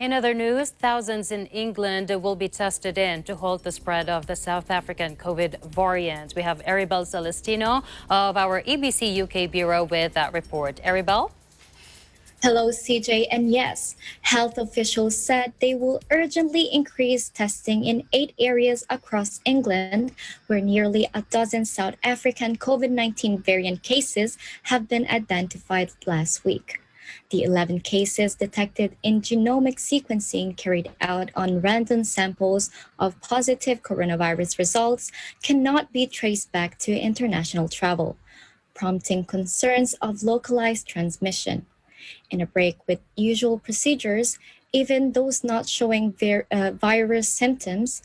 In other news, thousands in England will be tested in to halt the spread of the South African COVID variant. We have Eribelle Celestino of our ABC UK Bureau with that report. Eribelle? Hello, CJ. And yes, health officials said they will urgently increase testing in 8 areas across England, where nearly a dozen South African COVID-19 variant cases have been identified last week. The 11 cases detected in genomic sequencing carried out on random samples of positive coronavirus results cannot be traced back to international travel, prompting concerns of localized transmission. In a break with usual procedures, even those not showing virus symptoms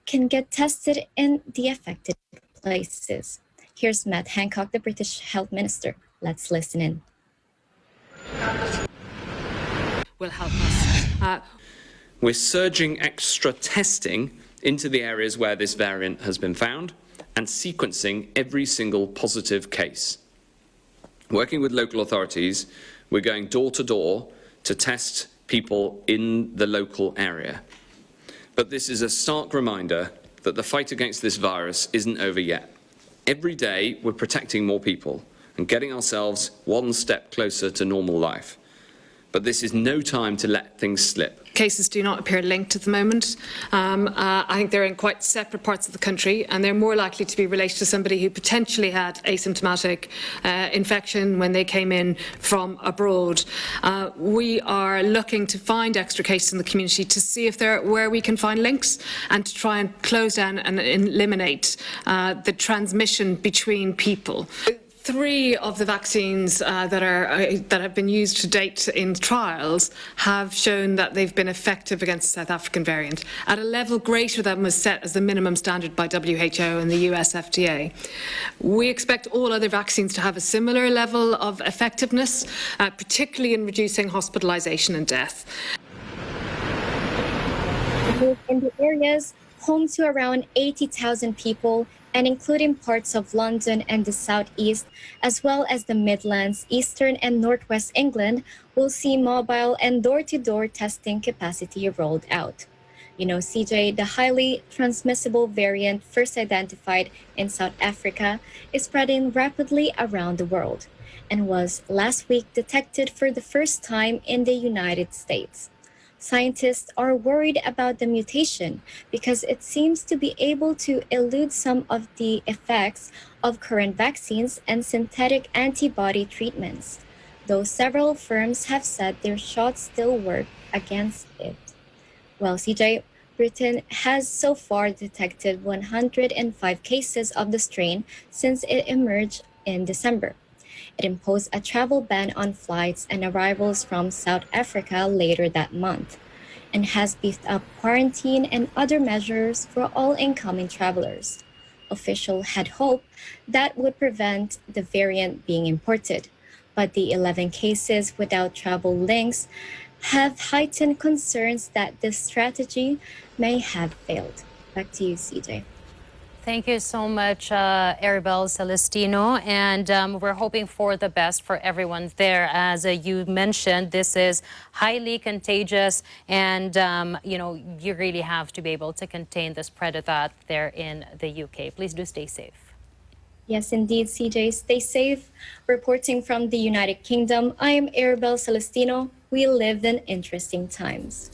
can get tested in the affected places. Here's Matt Hancock, the British Health Minister. Let's listen in. Will help us. We're surging extra testing into the areas where this variant has been found and sequencing every single positive case. Working with local authorities, we're going door to door to test people in the local area. But this is a stark reminder that the fight against this virus isn't over yet. Every day we're protecting more people and getting ourselves one step closer to normal life. But this is no time to let things slip. Cases do not appear linked at the moment. I think they're in quite separate parts of the country, and they're more likely to be related to somebody who potentially had asymptomatic infection when they came in from abroad. We are looking to find extra cases in the community to see if where we can find links and to try and close down and eliminate the transmission between people. 3 of the vaccines that have been used to date in trials have shown that they've been effective against the South African variant at a level greater than was set as the minimum standard by WHO and the US FDA. We expect all other vaccines to have a similar level of effectiveness, particularly in reducing hospitalisation and death. In the areas home to around 80,000 people, and including parts of London and the southeast, as well as the Midlands, Eastern and Northwest England, will see mobile and door-to-door testing capacity rolled out. You know, CJ, the highly transmissible variant first identified in South Africa is spreading rapidly around the world and was last week detected for the first time in the United States. Scientists are worried about the mutation because it seems to be able to elude some of the effects of current vaccines and synthetic antibody treatments, though several firms have said their shots still work against it. Well, CJ, Britain has so far detected 105 cases of the strain since it emerged in December. It imposed a travel ban on flights and arrivals from South Africa later that month, and has beefed up quarantine and other measures for all incoming travelers. Officials had hoped that would prevent the variant being imported, but the 11 cases without travel links have heightened concerns that this strategy may have failed. Back to you, CJ. Thank you so much, Eribelle Celestino, and we're hoping for the best for everyone there. As you mentioned, this is highly contagious, and you really have to be able to contain the spread of that there in the UK. Please do stay safe. Yes, indeed, CJ. Stay safe. Reporting from the United Kingdom, I am Eribelle Celestino. We live in interesting times.